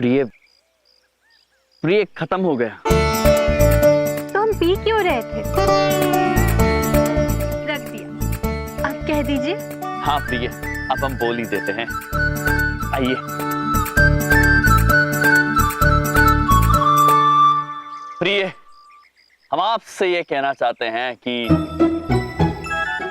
प्रिय प्रिय खत्म हो गया। तो हम पी क्यों रहे थे? रख दिया, अब कह दीजिए। हाँ प्रिय, अब हम बोल ही देते हैं। आइए। प्रिय, हम आपसे ये कहना चाहते हैं कि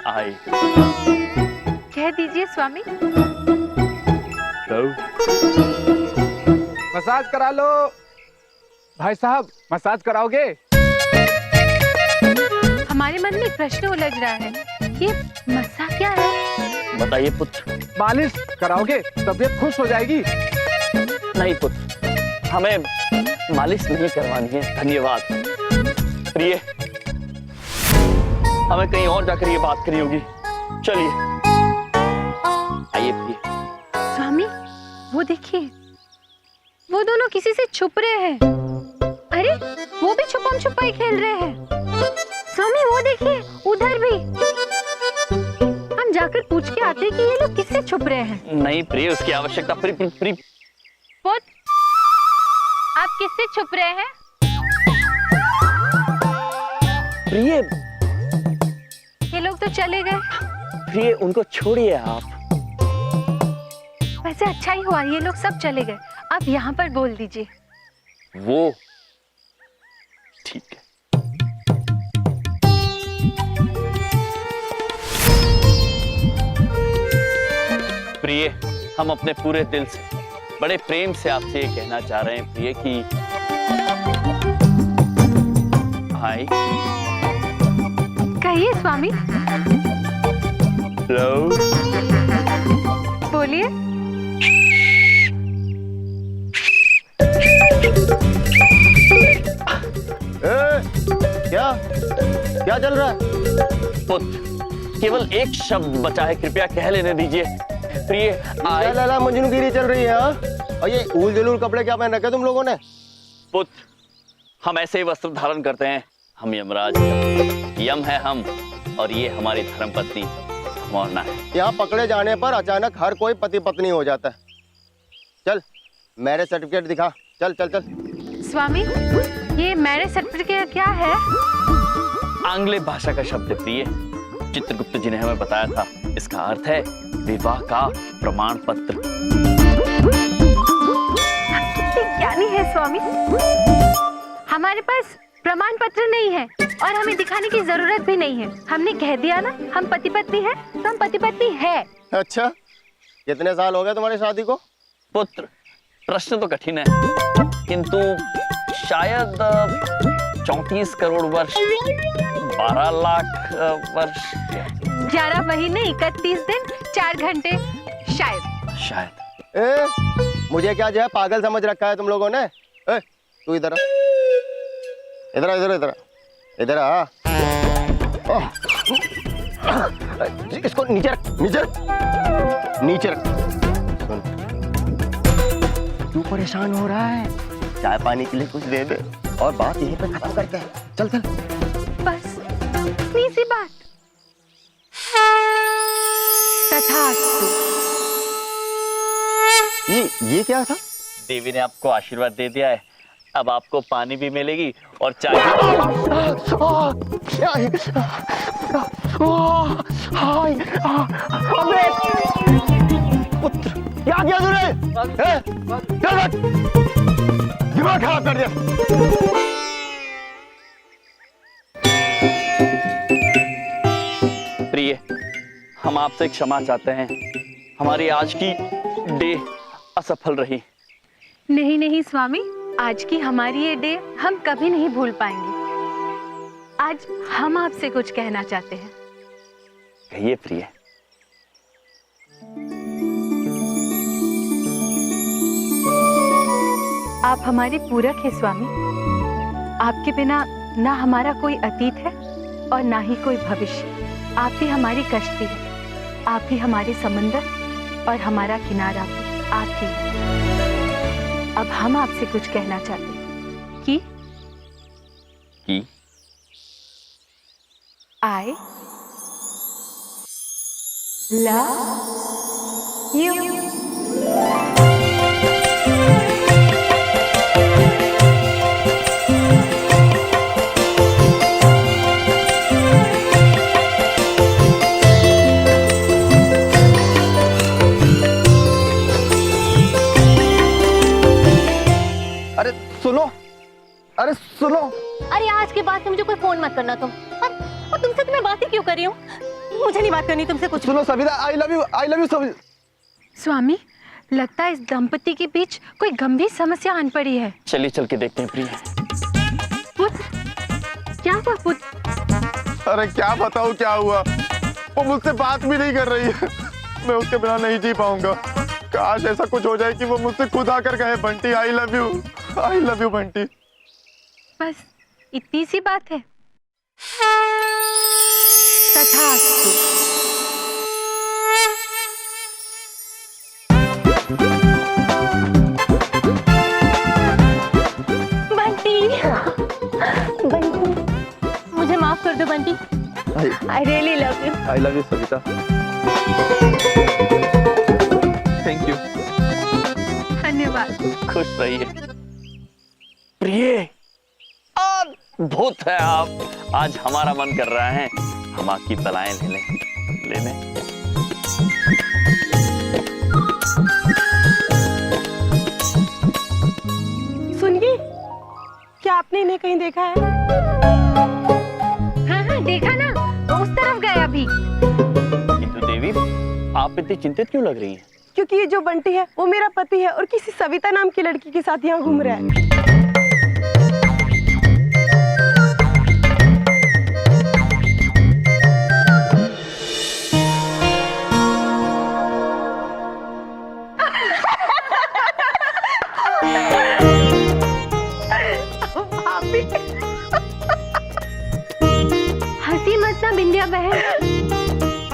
आइए। कह दीजिए स्वामी। तो मसाज करा लो भाई साहब, मसाज कराओगे? हमारे मन में प्रश्न उलझ रहा है, ये मस्सा क्या है? बताइए पुत्र। मालिश कराओगे? तबीयत खुश हो जाएगी। नहीं पुत्र, हमें मालिश नहीं करवानी है, धन्यवाद। प्रिय, हमें कहीं और जाकर ये बात करनी होगी, चलिए। आइए प्रिय। स्वामी, वो देखिए, वो दोनों किसी से छुप रहे हैं। अरे, वो भी छुपम छुपाई खेल रहे हैं। स्वामी, वो देखिए, उधर भी। हम जाकर पूछ के आते हैं कि ये लोग किससे छुप रहे हैं। नहीं प्रिय, उसकी आवश्यकता प्रिय। पुत्र, आप किससे छुप रहे हैं? प्रिय, ये लोग तो चले गए। प्रिय, उनको छोड़िए आप। वैसे अच्छा ही हुआ, ये लोग सब चले गए। आप यहाँ पर बोल दीजिए। वो ठीक है। प्रिय, हम अपने पूरे दिल से, बड़े प्रेम से आपसे ये कहना चाह रहे हैं प्रिय कि हाय। कहिए स्वामी। हेलो। बोलिए। क्या चल रहा है? पुत्र, केवल एक शब्द बचा है, कृपया कह लेने दीजिए। प्रिय, लाला मजनूगिरी चल रही है। और ये ऊल जलूल कपड़े क्या पहन रखे तुम लोगों ने? पुत्र, हम ऐसे ही वस्त्र धारण करते हैं। हम यमराज, यम है हम, और ये हमारी धर्मपत्नी मोहना है। यहाँ पकड़े जाने पर अचानक हर कोई पति पत्नी हो जाता है। चल, मैरिज सर्टिफिकेट दिखा। चल चल चल। स्वामी, ये मैरिज सर्टिफिकेट क्या है? आंग्ल भाषा का शब्द है प्रिय। चित्रगुप्त जी ने हमें बताया था, इसका अर्थ है विवाह का प्रमाण पत्र। ज्ञानी है स्वामी। हमारे पास प्रमाण पत्र नहीं है और हमें दिखाने की जरूरत भी नहीं है। हमने कह दिया ना, हम पति पत्नी हैं, तो हम पति पत्नी है। अच्छा, कितने साल हो गए तुम्हारी शादी को? पुत्र, प्रश्न तो कठिन है, किंतु शायद 34 करोड़ वर्ष, 12 लाख वर्ष, 11 महीने 31 दिन 4 घंटे, शायद। मुझे क्या जो है पागल समझ रखा है तुम लोगों ने? तू इधर इधर इधर इधर इधर आ। इसको नीचे रख, नीचे रख, नीचे रख। सुन, तू परेशान हो रहा है, चाय पानी के लिए कुछ दे दे और बात यहीं पे खत्म करते हैं। चल चल। बस इतनी सी बात। तथास्तु। ये क्या था? देवी ने आपको आशीर्वाद दे दिया है, अब आपको पानी भी मिलेगी और चाय भी। पुत्र, क्या किया तूने? दिमाग खराब कर दिया। प्रिय, हम आपसे क्षमा चाहते हैं, हमारी आज की डे असफल रही। नहीं नहीं स्वामी, आज की हमारी ये डे हम कभी नहीं भूल पाएंगे। आज हम आपसे कुछ कहना चाहते हैं। कहिए प्रिय। आप हमारे पूरक हैं स्वामी। आपके बिना ना हमारा कोई अतीत है और ना ही कोई भविष्य। आप ही हमारी कश्ती है, आप ही हमारे समंदर और हमारा किनारा भी आप ही। अब हम आपसे कुछ कहना चाहते हैं कि I love you। सुनो, अरे सुनो। अरे आज के बाद से मुझे कोई फोन मत करना तुम। और तुमसे तो मैं बात ही क्यों कर रही हूँ? मुझे नहीं बात करनी तुमसे कुछ। सुनो Savita, I love you Savita. स्वामी, लगता है इस दंपति के बीच कोई गंभीर समस्या आन पड़ी है। चलिए चल के देखते हैं प्रिया। पुत्र, क्या हुआ पुत्र? अरे क्या बताऊँ क्या हुआ, वो मुझसे बात भी नहीं कर रही है। मैं उसके बिना नहीं जी पाऊंगा। काश ऐसा कुछ हो जाए कि वो मुझसे खुद आकर कहे बंटी आई लव यू बंटी। बस इतनी सी बात है। तथास्तु। बंटी, बंटी, मुझे माफ कर दो Bunty. I really love you. I love you Savita. Thank you. धन्यवाद। खुश रहिए। प्रिय, अद्भुत है आप। आज हमारा मन कर रहा है हम आपकी बलाएं ले लें। सुनिए, क्या आपने इन्हें कहीं देखा है? हाँ देखा ना, उस तरफ गए अभी। किंतु देवी, आप इतनी चिंतित क्यों लग रही हैं? क्योंकि ये जो बंटी है वो मेरा पति है और किसी सविता नाम की लड़की के साथ यहाँ घूम रहा है। हंसी मत ना बिंदिया बहन,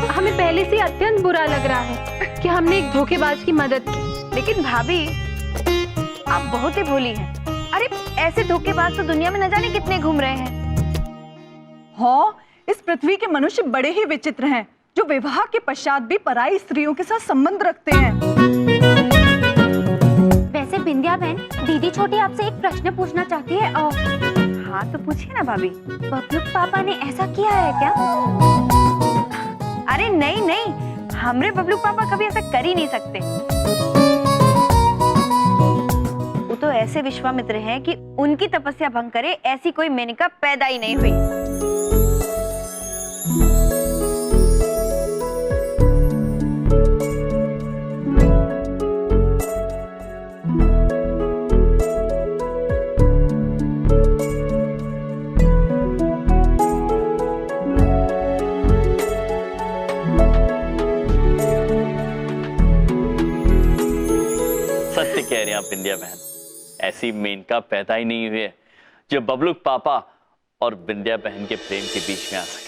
हमें पहले से अत्यंत बुरा लग रहा है कि हमने एक धोखेबाज की मदद की। लेकिन भाभी, आप बहुत ही भोली हैं। अरे ऐसे धोखेबाज तो दुनिया में न जाने कितने घूम रहे हैं। हाँ, इस पृथ्वी के मनुष्य बड़े ही विचित्र हैं, जो विवाह के पश्चात भी पराई स्त्रियों के साथ संबंध रखते हैं। वैसे बिंदिया बहन, दीदी छोटी आपसे एक प्रश्न पूछना चाहती है। हाँ तो पूछिए ना भाभी। बबलू पापा ने ऐसा किया है क्या? अरे नहीं नहीं, हमरे बबलू पापा कभी ऐसा कर ही नहीं सकते। वो तो ऐसे विश्वामित्र हैं कि उनकी तपस्या भंग करे ऐसी कोई मेनका पैदा ही नहीं हुई। सत्य कह रही हैं आप बिंदिया बहन, ऐसी मेनका पैदा ही नहीं हुई है जो बबलू पापा और बिंदिया बहन के प्रेम के बीच में आ सके।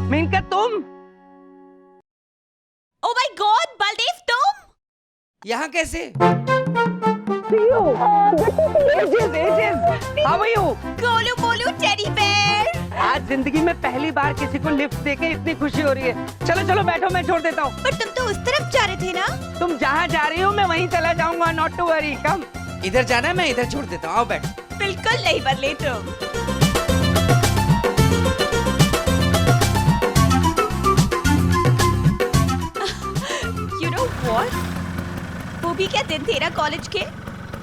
मेनका तुम? ओ माय गॉड, बलदेव तुम? यहाँ कैसे? How are you? गोलू मोलू टेडी बेयर। आज जिंदगी में पहली बार किसी को लिफ्ट देके इतनी खुशी हो रही है। चलो चलो बैठो, मैं छोड़ देता हूँ। पर तुम तो उस तरफ जा रहे थे ना? तुम जहाँ जा रही हो मैं वहीं चला जाऊंगा, नॉट टू वरी। कम। इधर जाना है, मैं इधर छोड़ देता हूँ, आओ बैठ। बिल्कुल नहीं बदले तुम। You know what? वो भी क्या दिन थे ना कॉलेज के,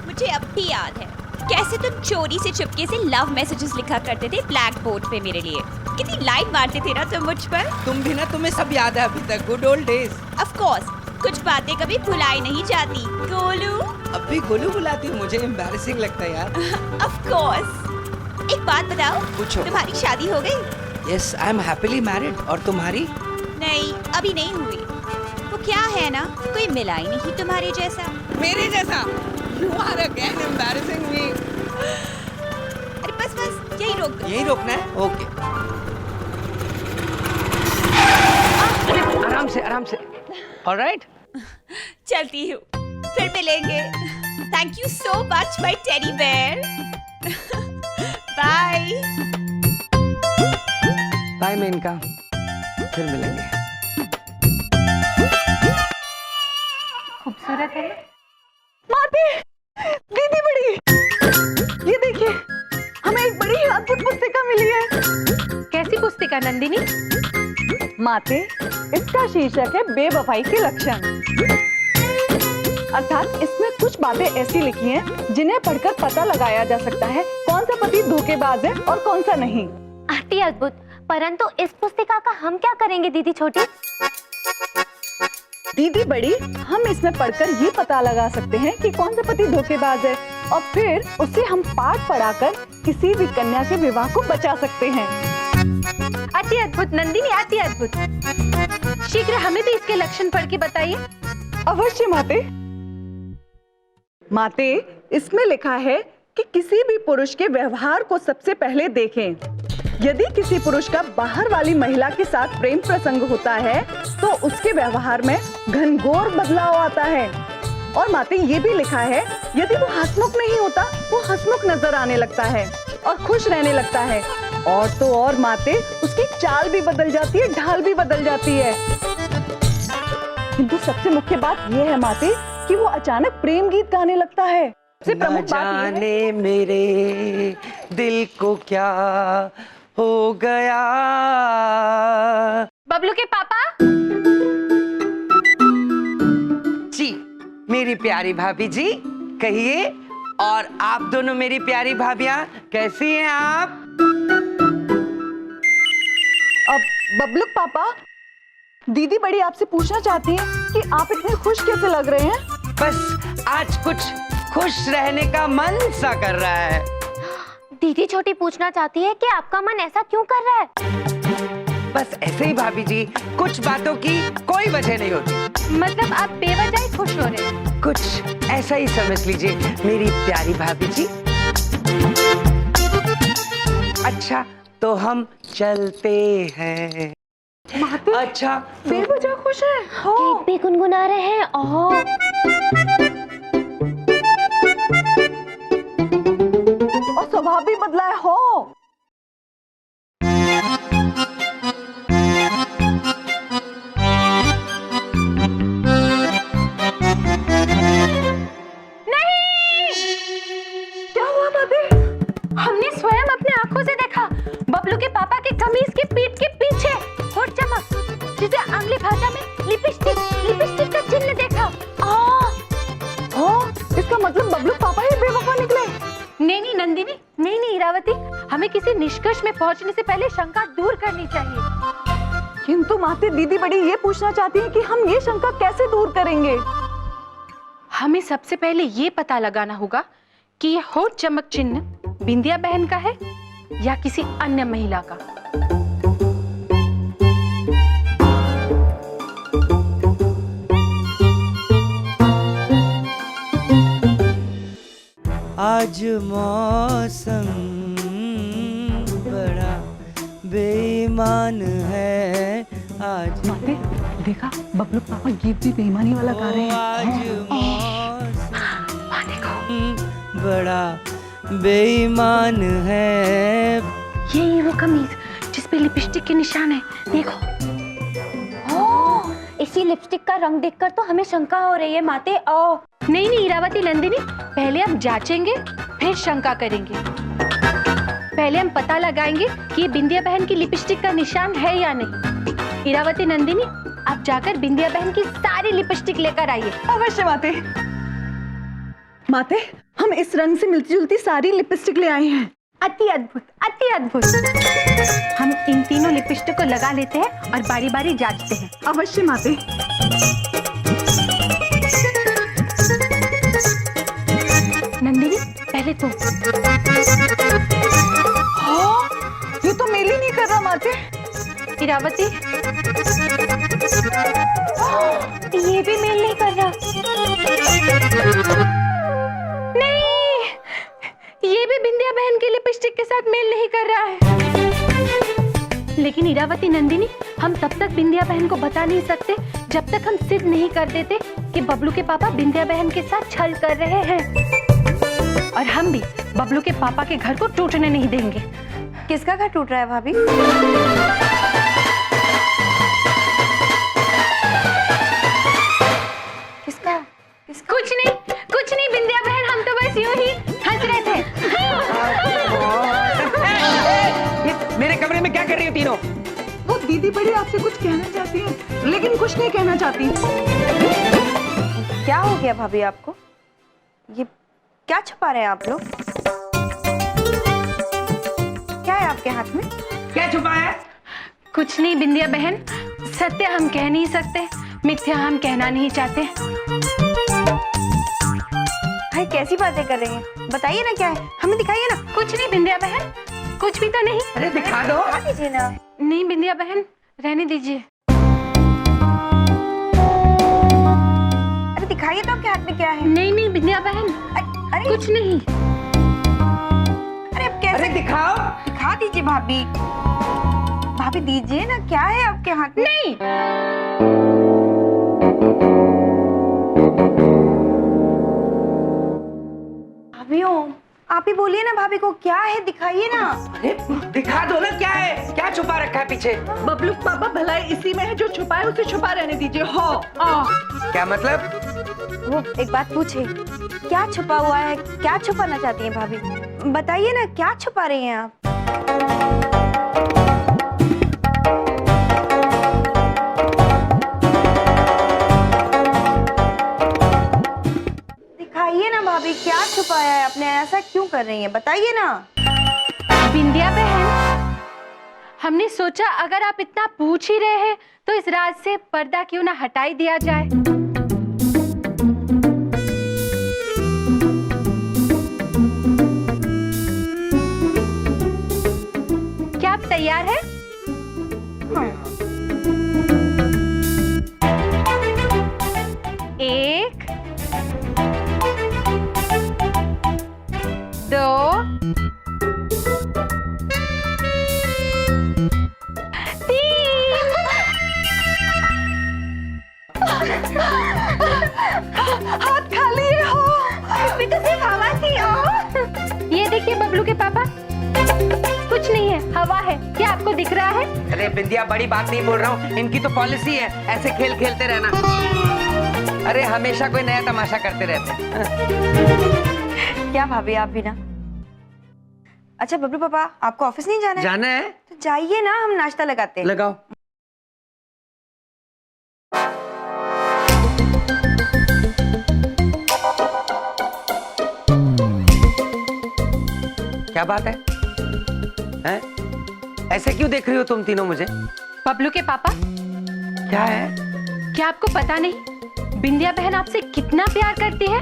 मुझे अब भी याद है कैसे तुम चोरी से चुपके से लव मैसेजेस लिखा करते थे ब्लैक बोर्ड पे मेरे लिए। कितनी लाइन मारते थे ना तुम मुझ पर। तुम भी ना, तुम्हें सब याद है अभी तक, good old days. Of course, कुछ बातें कभी भुलाई नहीं जाती। गोलू, अब भी गोलू बुलाती हो, मुझे एम्बैरेसिंग लगता है यार। Of course. एक बात बताओ, पूछो। तुम्हारी शादी हो गई? Yes, I am happily married. और तुम्हारी? नहीं, अभी नहीं हुई। वो क्या है ना, कोई मिला ही नहीं तुम्हारे जैसा। मेरे जैसा? You are again embarrassing me. अरे बस बस, यही रोक दो। यही रोकना है? ओके। आराम से ऑलराइट। चलती हूँ, फिर मिलेंगे। Thank you so much my teddy bear. Bye. Bye Menka, फिर मिलेंगे। खूबसूरत है। माते, दीदी बड़ी, ये देखिए, हमें एक बड़ी ही अद्भुत पुस्तिका मिली है। कैसी पुस्तिका नंदिनी? माते, इसका शीर्षक है बेवफाई के लक्षण। अर्थात इसमें कुछ बातें ऐसी लिखी हैं जिन्हें पढ़कर पता लगाया जा सकता है कौन सा पति धोखेबाज है और कौन सा नहीं। अति अद्भुत। परंतु इस पुस्तिका का हम क्या करेंगे दीदी छोटी? दीदी बड़ी, हम इसमें पढ़कर ये पता लगा सकते हैं कि कौन सा पति धोखेबाज है और फिर उसे हम पाठ पढ़ाकर किसी भी कन्या के विवाह को बचा सकते हैं। अति अद्भुत नंदिनी, अति अद्भुत। शीघ्र हमें भी इसके लक्षण पढ़ के बताइए। अवश्य माते। माते, इसमें लिखा है कि किसी भी पुरुष के व्यवहार को सबसे पहले देखें। यदि किसी पुरुष का बाहर वाली महिला के साथ प्रेम प्रसंग होता है तो उसके व्यवहार में घनघोर बदलाव आता है। और माते, ये भी लिखा है यदि वो हंसमुख नहीं होता, वो हंसमुख नजर आने लगता है और खुश रहने लगता है। और तो और माते, उसकी चाल भी बदल जाती है, ढाल भी बदल जाती है। किंतु सबसे मुख्य बात यह है माते कि वो अचानक प्रेम गीत गाने लगता है। सबसे प्रमुख बात यह है, जाने मेरे दिल को क्या हो गया। बबलू के पापा। जी मेरी प्यारी भाभी जी, कहिए। और आप दोनों मेरी प्यारी भाभियां, कैसी हैं आप? अब बबलू पापा, दीदी बड़ी आपसे पूछना चाहती है कि आप इतने खुश कैसे लग रहे हैं? बस आज कुछ खुश रहने का मन सा कर रहा है। दीदी छोटी पूछना चाहती है कि आपका मन ऐसा क्यों कर रहा है? बस ऐसे ही भाभी जी, कुछ बातों की कोई वजह नहीं होती। मतलब आप बेवजह ही खुश हो रहे हैं? कुछ ऐसा ही समझ लीजिए मेरी प्यारी भाभी जी। अच्छा तो हम चलते हैं। अच्छा बेवजह खुश है। गीत भी गुनगुना रहे हैं। और स्वभाव भी बदला है। हो क्या हुआ माते? हमने स्वयं अपने आंखों से देखा। बबलू के पापा के कमीज के पीठ के पीछे होठ चमक, जिसे आंग्ली भाषा में लिपस्टिक का चिन्ह देखा। इसका मतलब बबलू पापा ही बेवफा निकले। नहीं नंदिनी, नहीं इरावती, हमें किसी निष्कर्ष में पहुंचने से पहले शंका दूर करनी चाहिए। किंतु माते, दीदी बड़ी ये पूछना चाहती है कि हम ये शंका कैसे दूर करेंगे? हमें सबसे पहले ये पता लगाना होगा कि ये होठ चमक चिन्ह बिंदिया बहन का है या किसी अन्य महिला का। आज मौसम बड़ा बेईमान है। आज माते, देखा बबलू पापा गीत भी बेईमानी वाला गा रहे हैं। आज मौसम बड़ा बेईमान है। ये वो कमीज जिस पे लिपस्टिक के निशान है, देखो। इसी लिपस्टिक का रंग देखकर तो हमें शंका हो रही है माते। नहीं इरावती नंदिनी, पहले हम जांचेंगे फिर शंका करेंगे। पहले हम पता लगाएंगे कि ये बिंदिया बहन की लिपस्टिक का निशान है या नहीं। इरावती नंदिनी, आप जाकर बिंदिया बहन की सारी लिपस्टिक लेकर आइए। अवश्य माते। माते, हम इस रंग से मिलती जुलती सारी लिपस्टिक ले आए हैं। अति अद्भुत, अति अद्भुत। हम इन तीनों लिपस्टिक को लगा लेते हैं और बारी बारी जांचते हैं। अवश्य माते। नंदिनी, पहले तुम। ये तो मेल ही नहीं कर रहा माते। इरावती, ये भी मेल नहीं कर रहा। नहीं, ये भी बिंदिया बहन की लिपस्टिक के साथ मेल नहीं कर रहा है। लेकिन इरावती नंदिनी, हम तब तक बिंदिया बहन को बता नहीं सकते जब तक हम सिद्ध नहीं कर देते कि बबलू के पापा बिंदिया बहन के साथ छल कर रहे हैं। और हम भी बबलू के पापा के घर को टूटने नहीं देंगे। किसका घर टूट रहा है भाभी? किसका? कुछ नहीं बिंदिया बहन, हम तो बस यूं ही हंस रहे थे। ये मेरे कमरे में क्या कर रही हो तीनों? वो दीदी बड़ी आपसे कुछ कहना चाहती है, लेकिन कुछ नहीं कहना चाहती। क्या हो गया भाभी आपको? ये क्या छुपा रहे हैं आप लोग? क्या है आपके हाथ में? क्या छुपा है? कुछ नहीं बिंदिया बहन, सत्य हम कह नहीं सकते, मिथ्या हम कहना नहीं चाहते। भाई कैसी बातें कर रही हैं? बताइए ना क्या है, हमें दिखाइए ना। कुछ नहीं बिंदिया बहन, कुछ भी तो नहीं। अरे दिखा दो। दिखा दीजिए ना। नहीं बिंदिया बहन, रहने दीजिए। अरे दिखाइए तो आपके हाथ में क्या है। नहीं बिंदिया बहन, अरे कुछ नहीं। अरे अब कैसे? अरे दिखाओ। दिखा दीजिए भाभी। भाभी दीजिए ना, क्या है आपके हाथ में? नहीं। भाभीओ, आप ही बोलिए ना भाभी को, क्या है दिखाइए ना। अरे दिखा दो ना, क्या है? क्या छुपा रखा है पीछे? बबलू पापा भलाई इसी में है, जो छुपा है उसे छुपा रहने दीजिए। हो क्या मतलब? वो एक बात पूछे, क्या छुपा हुआ है? क्या छुपाना चाहती हैं भाभी? बताइए ना, क्या छुपा रही हैं आप? दिखाइए ना भाभी, क्या छुपाया है आपने? ऐसा क्यों कर रही हैं? बताइए ना। बिंदिया बहन, हमने सोचा अगर आप इतना पूछ ही रहे हैं तो इस राज से पर्दा क्यों ना हटाई दिया जाए। क्या आप तैयार हैं? हाँ। 1 2 हाथ खाली है। हो अभी तो सिर्फ हवा थी। ये देखिए बबलू के पापा, कुछ नहीं है, हवा है। क्या आपको दिख रहा है? अरे बिंदिया, बड़ी बात नहीं बोल रहा हूँ, इनकी तो पॉलिसी है ऐसे खेल खेलते रहना। अरे हमेशा कोई नया तमाशा करते रहते हैं। क्या भाभी आप भी ना। अच्छा बबलू पापा, आपको ऑफिस नहीं जाना है? जाना है तो जाइए ना, हम नाश्ता लगाते हैं। लगाओ। क्या बात है? हैं? ऐसे क्यों देख रही हो तुम तीनों मुझे? बबलू के पापा, क्या है? क्या आपको पता नहीं बिंदिया बहन आपसे कितना प्यार करती है?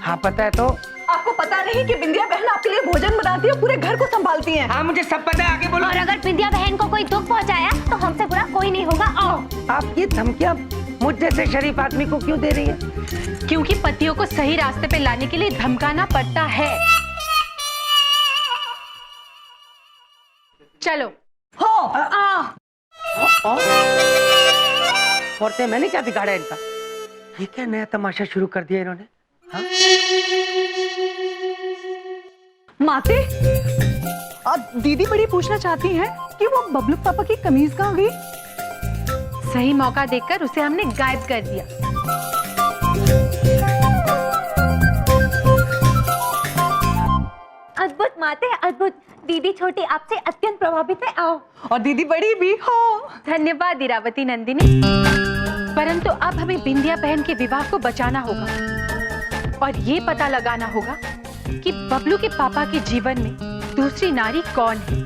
हाँ पता है। तो आपको पता नहीं कि बिंदिया बहन आपके लिए भोजन बनाती है, पूरे घर को संभालती है। हाँ मुझे सब पता है, आगे बोलो। और अगर बिंदिया बहन को कोई दुख पहुंचाया तो हमसे बुरा कोई नहीं होगा। आओ। आप ये धमकियां मुझ जैसे शरीफ आदमी को क्यों दे रही है? क्योंकि पतियों को सही रास्ते पे लाने के लिए धमकाना पड़ता है। चलो। औरतें, मैंने क्या बिगाड़ा इनका? ये क्या नया तमाशा शुरू कर दिया इन्होंने? हाँ? माते, दीदी बड़ी पूछना चाहती हैं कि वो बबलू पापा की कमीज कहाँ गई? सही मौका देखकर उसे हमने गायब कर दिया। अद्भुत माते, अद्भुत। दीदी छोटी आपसे अत्यंत प्रभावित है। आओ। और दीदी बड़ी भी। हो धन्यवाद इरावती नंदिनी, परंतु अब हमें बिंदिया बहन के विवाह को बचाना होगा और ये पता लगाना होगा कि बबलू के पापा के जीवन में दूसरी नारी कौन है।